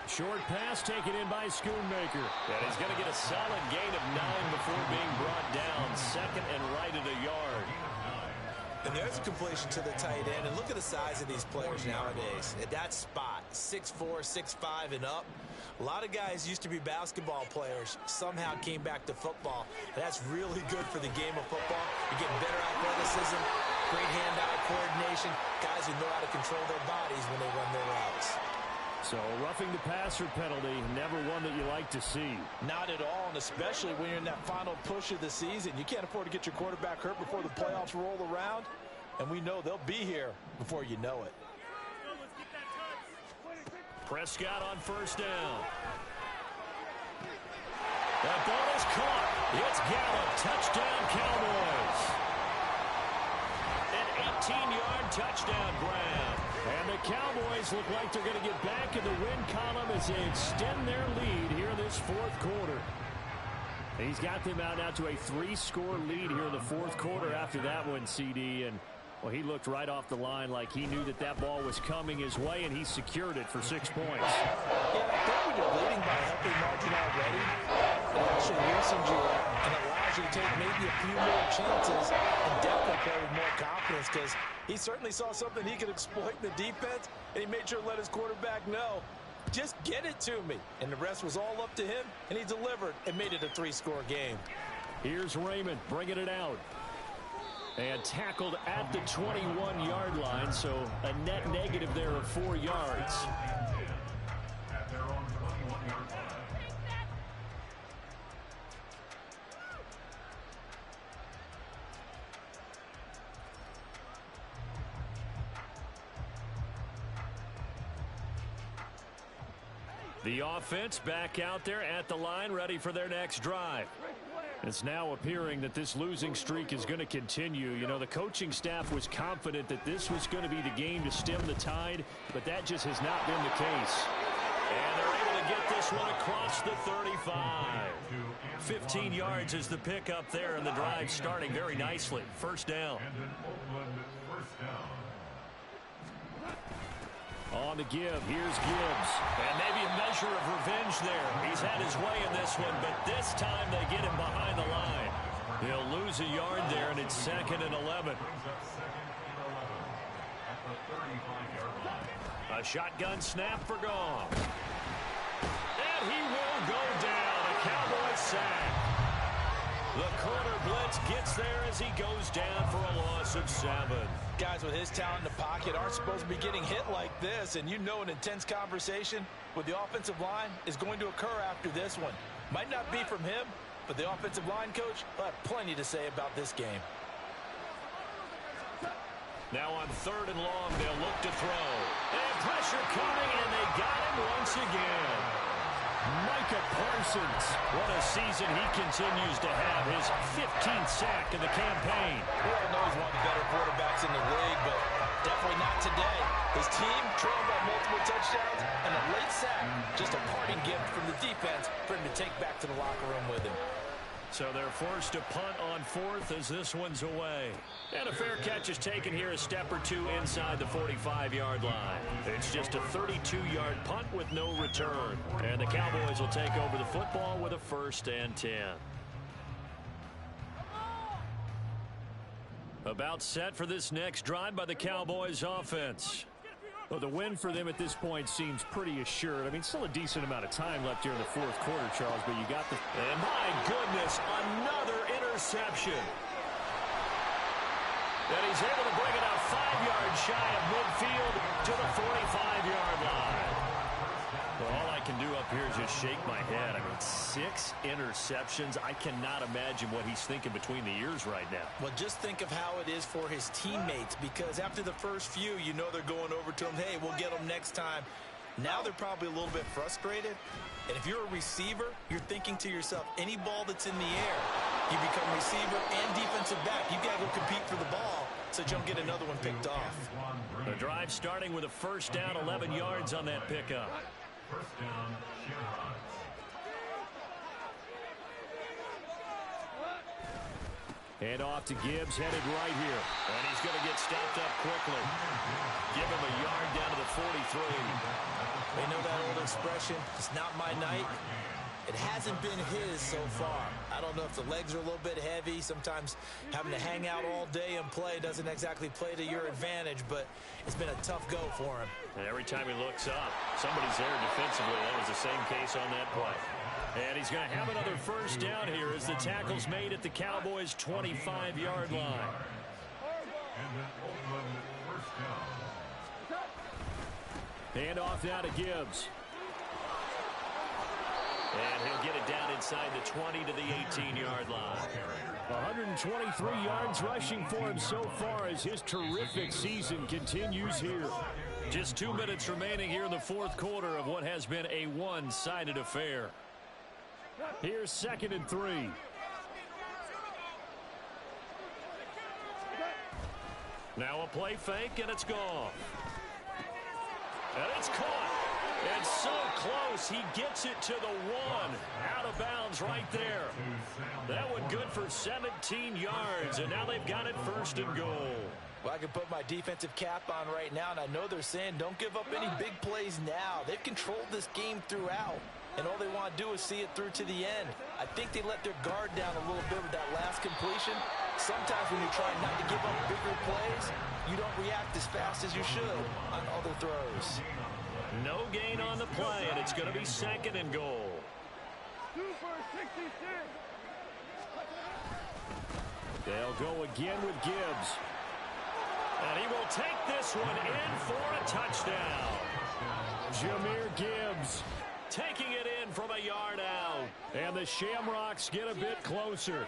Short pass taken in by Schoonmaker. And he's going to get a solid gain of 9 before being brought down. 2nd and right at a yard. And there's a completion to the tight end. And look at the size of these players nowadays. At that spot, 6'4", 6'5", and up. A lot of guys used to be basketball players. Somehow came back to football. And that's really good for the game of football. You're getting better athleticism, great hand-eye coordination. Guys who know how to control their bodies when they run their routes. So roughing the passer penalty, never one that you like to see. Not at all, and especially when you're in that final push of the season. You can't afford to get your quarterback hurt before the playoffs roll around, and we know they'll be here before you know it. Prescott on first down. That ball is caught. It's Gallup. Touchdown, Cowboys. An 18-yard touchdown grab. And the Cowboys look like they're going to get back in the win column as they extend their lead here in this fourth quarter. He's got them out now to a 3-score lead here in the fourth quarter after that one, CD. And, well, he looked right off the line like he knew that that ball was coming his way, and he secured it for 6 points. Yeah, I think when you're leading by a healthy margin already, it actually loosens you up and allows you to take maybe a few more chances and definitely play with more confidence, because he certainly saw something he could exploit in the defense, and he made sure to let his quarterback know, just get it to me. And the rest was all up to him, and he delivered and made it a 3-score game. Here's Raymond bringing it out. And tackled at the 21-yard line, so a net negative there of 4 yards. At their own 21-yard line. The offense back out there at the line, ready for their next drive. It's now appearing that this losing streak is going to continue. You know, the coaching staff was confident that this was going to be the game to stem the tide, but that just has not been the case. And they're able to get this one across the 35. 15 yards is the pickup there, and the drive starting very nicely. First down. And an Cokeland first down. On to Gibbs. Here's Gibbs. And maybe a measure of revenge there. He's had his way in this one, but this time they get him behind the line. They'll lose a yard there, and it's 2nd and 11. Brings up 2nd and 11 at the 35-yard line. A shotgun snap for Goff. And he will go down. A Cowboy sack. The corner blitz gets there as he goes down for a loss of 7. Guys with his talent in the pocket aren't supposed to be getting hit like this, and you know an intense conversation with the offensive line is going to occur after this one. Might not be from him, but the offensive line coach will have plenty to say about this game. Now on 3rd and long, they'll look to throw. And pressure coming, and they got him once again. Micah Parsons, what a season he continues to have. His 15th sack in the campaign. We all know he's one of the better quarterbacks in the league, but definitely not today. His team trailed by multiple touchdowns, and a late sack, just a parting gift from the defense for him to take back to the locker room with him. So they're forced to punt on 4th as this one's away. And a fair catch is taken here, a step or two inside the 45-yard line. It's just a 32-yard punt with no return. And the Cowboys will take over the football with a 1st and 10. About set for this next drive by the Cowboys offense. Well, the win for them at this point seems pretty assured. I mean, still a decent amount of time left here in the fourth quarter, Charles, but you got the... And my goodness, another interception. And he's able to bring it out 5 yards shy of midfield to the 45-yard line. Well, all I can do up here is just shake my head. I mean, 6 interceptions. I cannot imagine what he's thinking between the ears right now. Well, just think of how it is for his teammates, because after the first few, you know they're going over to him, hey, we'll get them next time. Now they're probably a little bit frustrated. And if you're a receiver, you're thinking to yourself, any ball that's in the air, you become receiver and defensive back. You've got to go compete for the ball so you don't get another one picked off. The drive starting with a 1st down, 11 yards on that pickup. First down, Shamrocks. And off to Gibbs, headed right here. And he's going to get stopped up quickly. Give him a yard down to the 43. They know that old expression, it's not my night. It hasn't been his so far. I don't know if the legs are a little bit heavy. Sometimes having to hang out all day and play doesn't exactly play to your advantage, but it's been a tough go for him. And every time he looks up, somebody's there defensively. That was the same case on that play. And he's going to have another 1st down here as the tackle's made at the Cowboys' 25-yard line. And an Cokeland first down. Hand off now to Gibbs. And he'll get it down inside the 20 to the 18-yard line. 123 yards rushing for him so far as his terrific season continues here. Just 2 minutes remaining here in the fourth quarter of what has been a one-sided affair. Here's 2nd and 3. Now a play fake, and it's gone. And it's caught. And so close, he gets it to the 1. Out of bounds right there. That one good for 17 yards, and now they've got it 1st and goal. Well, I can put my defensive cap on right now, and I know they're saying don't give up any big plays now. They've controlled this game throughout, and all they want to do is see it through to the end. I think they let their guard down a little bit with that last completion. Sometimes when you're trying not to give up bigger plays, you don't react as fast as you should on other throws. No gain on the play, and it's going to be 2nd and goal. They'll go again with Gibbs. And he will take this one in for a touchdown. Jahmyr Gibbs taking it in from a yard out. And the Shamrocks get a bit closer.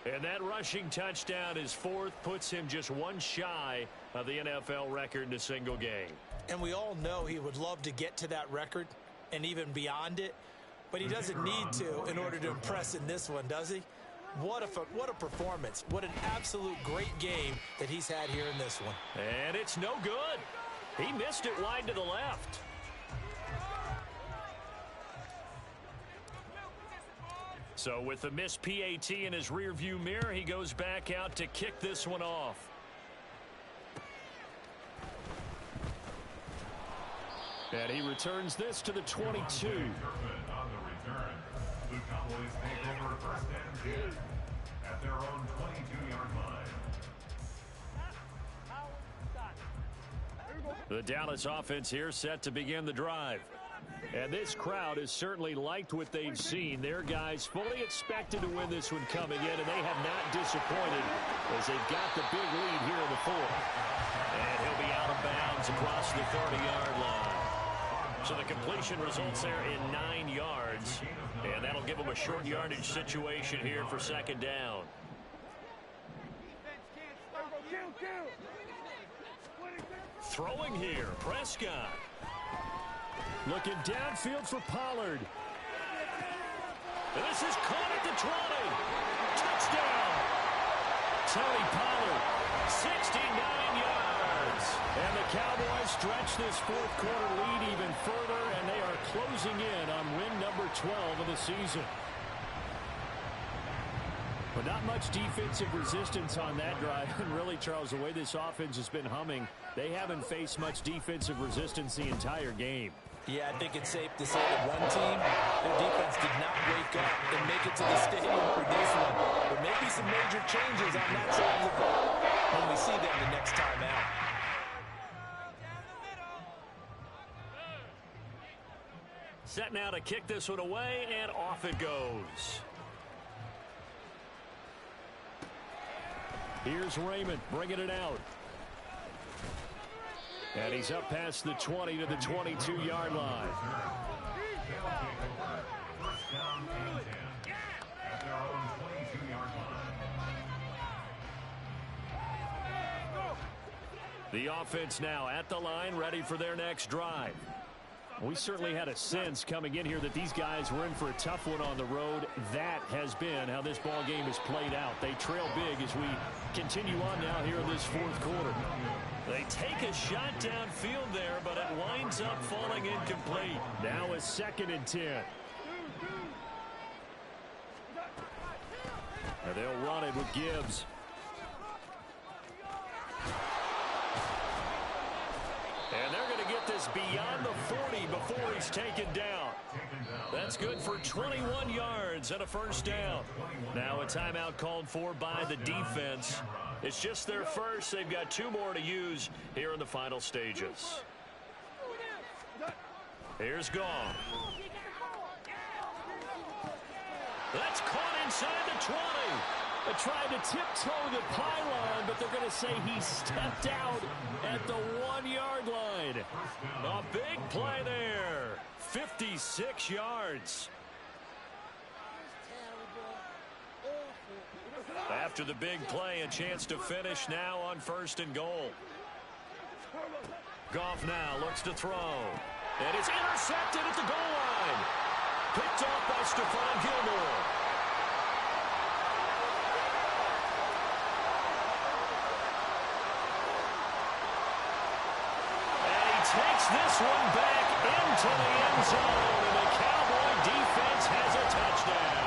And that rushing touchdown is 4th, puts him just 1 shy of the NFL record in a single game. And we all know he would love to get to that record and even beyond it, but he doesn't need to in order to impress in this one, does he? What a performance. What an absolute great game that he's had here in this one. And it's no good. He missed it wide to the left. So with the missed PAT in his rearview mirror, he goes back out to kick this one off. And he returns this to the 22. The Cowboys take over 1st and 10 at their own 22-yard line. The Dallas offense here set to begin the drive. And this crowd has certainly liked what they've seen. Their guys fully expected to win this one coming in, and they have not disappointed as they've got the big lead here in the 4th. And he'll be out of bounds across the 30-yard line. So the completion results there in 9 yards. And that'll give them a short yardage situation here for 2nd down. Throwing here, Prescott. Looking downfield for Pollard. And this is caught at the 20. Touchdown. Tony Pollard. 69 yards. And the Cowboys stretch this 4th quarter lead even further, and they are closing in on win number 12 of the season. But not much defensive resistance on that drive. And really, Charles, the way this offense has been humming, they haven't faced much defensive resistance the entire game. Yeah, I think it's safe to say that one team, their defense did not wake up and make it to the stadium for this one. There may be some major changes on that side of the ball when we see them the next time out. Set now to kick this one away, and off it goes. Here's Raymond bringing it out. And he's up past the 20 to the 22-yard line. First down and 10 at their own 22-yard line. The offense now at the line, ready for their next drive. We certainly had a sense coming in here that these guys were in for a tough one on the road. That has been how this ball game has played out. They trail big as we continue on now here in this 4th quarter. They take a shot downfield there, but it winds up falling incomplete. Now a 2nd and 10. And they'll run it with Gibbs. And they're going to get this beyond the 40 before he's taken down. That's good for 21 yards and a first down. Now a timeout called for by the defense. It's just their first. They've got 2 more to use here in the final stages. Here's Goff. That's caught inside the 20. They tried to tiptoe the pylon, but they're going to say he stepped out at the 1-yard line. A big play there. 56 yards. After the big play, a chance to finish now on 1st and goal. Goff now looks to throw. And it's intercepted at the goal line. Picked off by Stephon Gilmore. takes this one back into the end zone, and the Cowboy defense has a touchdown.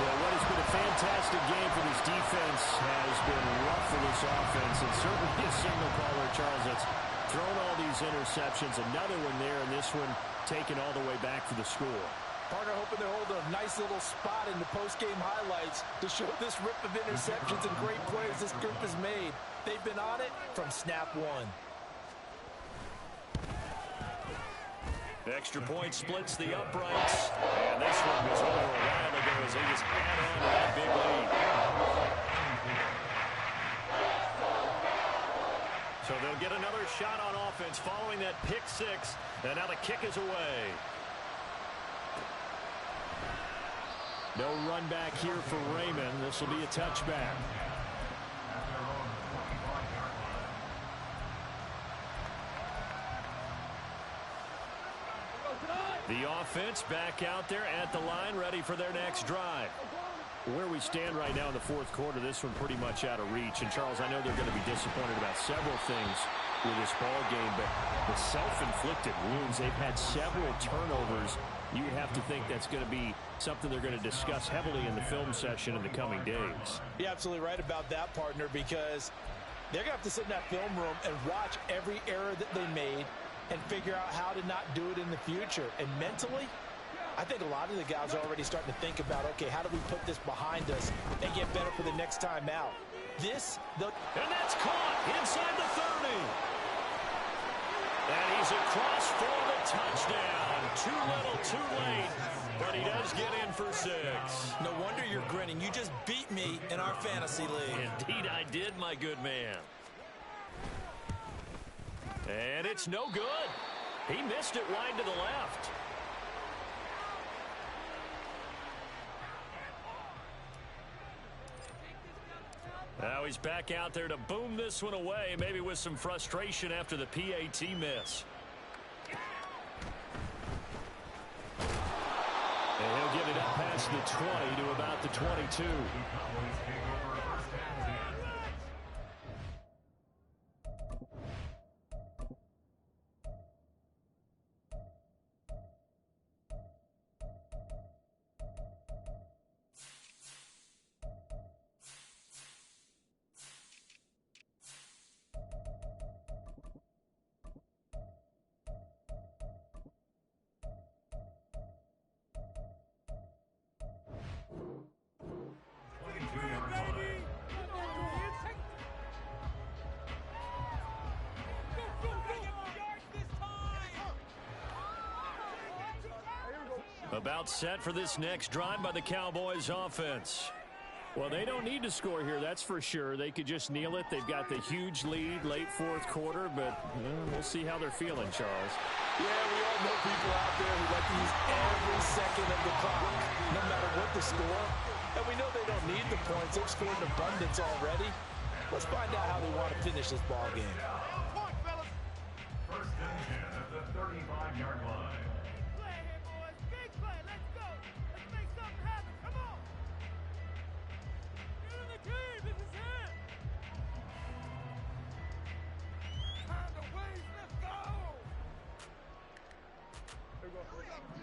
Well, what has been a fantastic game for this defense has been rough for this offense, and certainly a signal caller, Charles, that's thrown all these interceptions. Another one there, and this one taken all the way back for the score. Partner hoping they're holding a nice little spot in the post-game highlights to show this rip of interceptions and great plays this group has made. They've been on it from snap one. The extra point splits the uprights, and this one was over a while ago as they just add on to that big lead. So they'll get another shot on offense following that pick six, and now the kick is away. No run back here for Raymond. This will be a touchback. The offense back out there at the line, ready for their next drive. Where we stand right now in the fourth quarter, this one pretty much out of reach. And, Charles, I know they're going to be disappointed about several things with this ball game, but the self-inflicted wounds, they've had several turnovers. You would have to think that's going to be something they're going to discuss heavily in the film session in the coming days. You're absolutely right about that, partner, because they're going to have to sit in that film room and watch every error that they made and figure out how to not do it in the future. And mentally, I think a lot of the guys are already starting to think about, okay, how do we put this behind us and get better for the next time out? And that's caught inside the 30. And he's across for the touchdown. Too little, too late, but he does get in for 6. No wonder you're grinning. You just beat me in our fantasy league. Indeed I did, my good man. And it's no good. He missed it wide to the left. Now he's back out there to boom this one away, maybe with some frustration after the PAT miss. And he'll get it up past the 20 to about the 22. About set for this next drive by the Cowboys offense. Well, they don't need to score here, that's for sure. They could just kneel it. They've got the huge lead late fourth quarter, but we'll see how they're feeling, Charles. Yeah, we all know people out there who like to use every second of the clock, no matter what the score. And we know they don't need the points. They've scored in abundance already. Let's find out how they want to finish this ball game. First and 10 at the 35-yard line.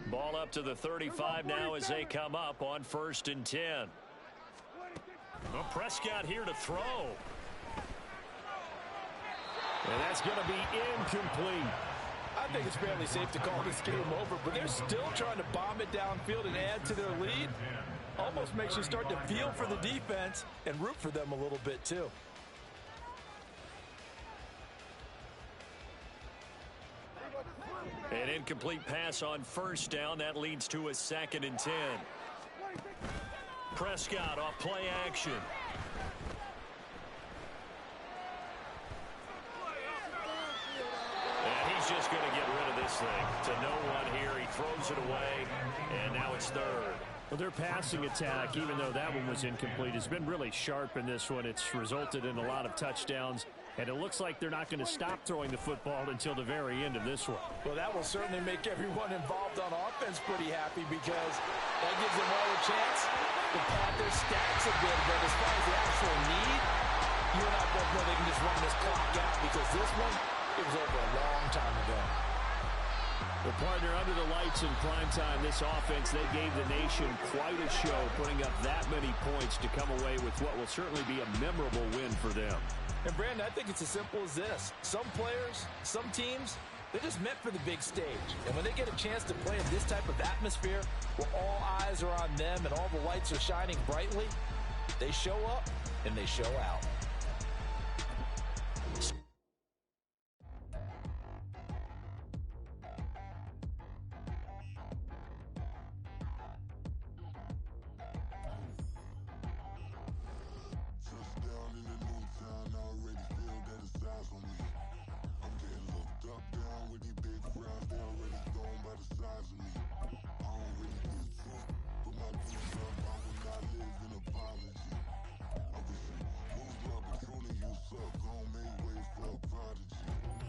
Ball up to the 35 now as they come up on 1st and 10. Well, Prescott here to throw. And that's going to be incomplete. I think it's fairly safe to call this game over, but they're still trying to bomb it downfield and add to their lead. Almost makes you start to feel for the defense and root for them a little bit too. An incomplete pass on 1st down. That leads to a 2nd and 10. Prescott off play action. And he's just going to get rid of this thing. To no one here. He throws it away, and now it's 3rd. Well, their passing attack, even though that one was incomplete, has been really sharp in this one. It's resulted in a lot of touchdowns. And it looks like they're not going to stop throwing the football until the very end of this one. Well, that will certainly make everyone involved on offense pretty happy because that gives them all a chance to pad their stats a bit. But as far as the actual need, you and I both know they can just run this clock out because this one, It was over a long time ago. Well, partner, under the lights in primetime, this offense, they gave the nation quite a show, putting up that many points to come away with what will certainly be a memorable win for them. And, Brandon, I think it's as simple as this. Some players, some teams, they're just meant for the big stage. And when they get a chance to play in this type of atmosphere where all eyes are on them and all the lights are shining brightly, they show up and they show out.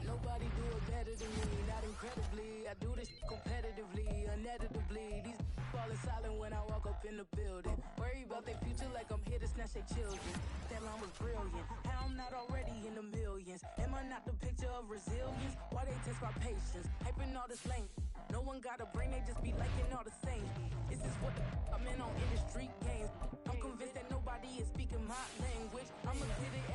Nobody do it better than me, not incredibly. I do this competitively, uneditably. These falling silent when I walk up in the building. Worry about their future like I'm here to snatch their children. That line was brilliant. How I'm not already in the millions. Am I not the picture of resilience? Why they test my patience? Hyping all this length. No one got a brain, they just be liking all the same. This is what the I'm in on industry games. I'm convinced that nobody is speaking my language. I'ma get it